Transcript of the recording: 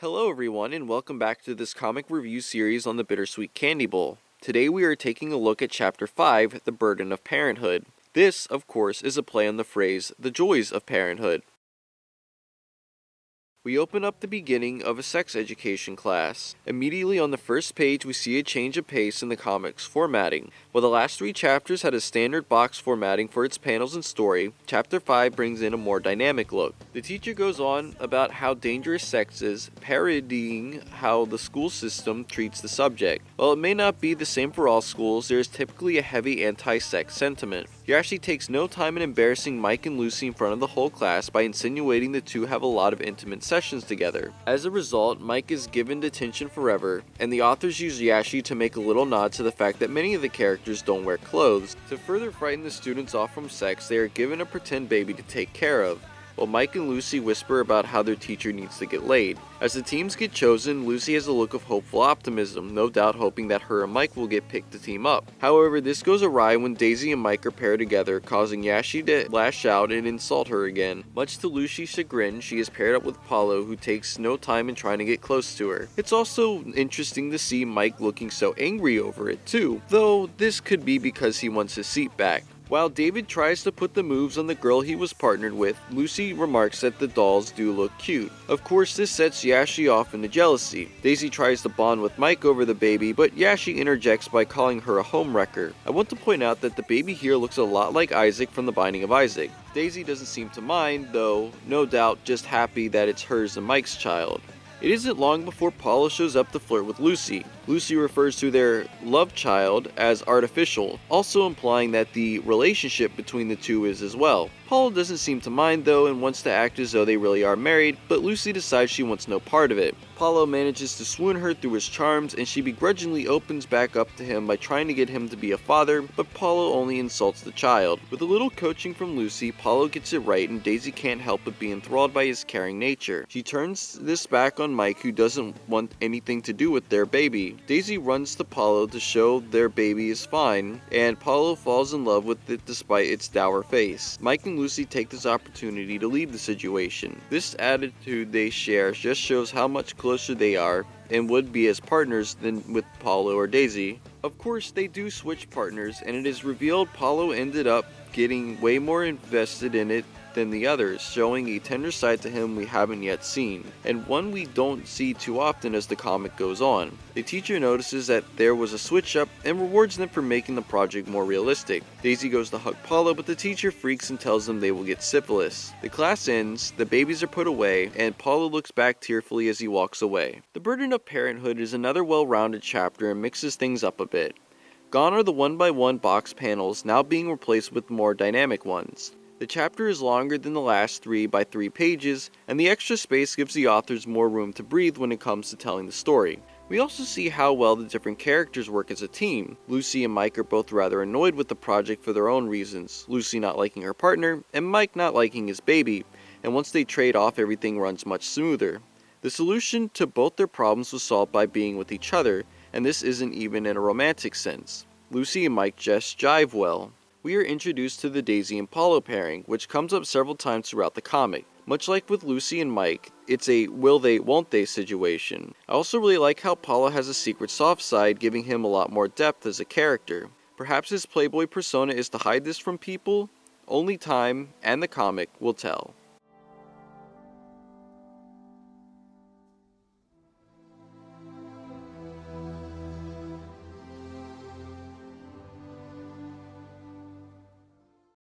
Hello everyone and welcome back to this comic review series on the Bittersweet Candy Bowl. Today we are taking a look at Chapter 5, The Burden of Parenthood. This, of course, is a play on the phrase, the joys of parenthood. We open up the beginning of a sex education class. Immediately on the first page we see a change of pace in the comic's formatting. While the last three chapters had a standard box formatting for its panels and story, Chapter 5 brings in a more dynamic look. The teacher goes on about how dangerous sex is, parodying how the school system treats the subject. While it may not be the same for all schools, there is typically a heavy anti-sex sentiment. Yashi takes no time in embarrassing Mike and Lucy in front of the whole class by insinuating the two have a lot of intimate sessions together. As a result, Mike is given detention forever, and the authors use Yashi to make a little nod to the fact that many of the characters don't wear clothes. To further frighten the students off from sex, they are given a pretend baby to take care of, while Mike and Lucy whisper about how their teacher needs to get laid. As the teams get chosen, Lucy has a look of hopeful optimism, no doubt hoping that her and Mike will get picked to team up. However, this goes awry when Daisy and Mike are paired together, causing Yashi to lash out and insult her again. Much to Lucy's chagrin, she is paired up with Paulo, who takes no time in trying to get close to her. It's also interesting to see Mike looking so angry over it too, though this could be because he wants his seat back. While David tries to put the moves on the girl he was partnered with, Lucy remarks that the dolls do look cute. Of course, this sets Yashi off into jealousy. Daisy tries to bond with Mike over the baby, but Yashi interjects by calling her a homewrecker. I want to point out that the baby here looks a lot like Isaac from The Binding of Isaac. Daisy doesn't seem to mind, though, no doubt just happy that it's hers and Mike's child. It isn't long before Paula shows up to flirt with Lucy. Lucy refers to their love child as artificial, also implying that the relationship between the two is as well. Paula doesn't seem to mind though and wants to act as though they really are married, but Lucy decides she wants no part of it. Paula manages to swoon her through his charms, and she begrudgingly opens back up to him by trying to get him to be a father, but Paula only insults the child. With a little coaching from Lucy, Paula gets it right and Daisy can't help but be enthralled by his caring nature. She turns this back on Mike, who doesn't want anything to do with their baby. Daisy runs to Paulo to show their baby is fine, and Paulo falls in love with it despite its dour face. Mike and Lucy take this opportunity to leave the situation. This attitude they share just shows how much closer they are and would be as partners than with Paulo or Daisy. Of course, they do switch partners, and it is revealed Paulo ended up getting way more invested in it than the others, showing a tender side to him we haven't yet seen, and one we don't see too often as the comic goes on. The teacher notices that there was a switch up and rewards them for making the project more realistic. Daisy goes to hug Paulo, but the teacher freaks and tells them they will get syphilis. The class ends, the babies are put away, and Paulo looks back tearfully as he walks away. The Burden of Parenthood is another well-rounded chapter and mixes things up a bit. Gone are the one-by-one box panels, now being replaced with more dynamic ones. The chapter is longer than the last 3 by 3 pages, and the extra space gives the authors more room to breathe when it comes to telling the story. We also see how well the different characters work as a team. Lucy and Mike are both rather annoyed with the project for their own reasons, Lucy not liking her partner, and Mike not liking his baby, and once they trade off, everything runs much smoother. The solution to both their problems was solved by being with each other, and this isn't even in a romantic sense. Lucy and Mike just jive well. We are introduced to the Daisy and Paulo pairing, which comes up several times throughout the comic. Much like with Lucy and Mike, it's a will they, won't they situation. I also really like how Paulo has a secret soft side, giving him a lot more depth as a character. Perhaps his playboy persona is to hide this from people? Only time and the comic will tell.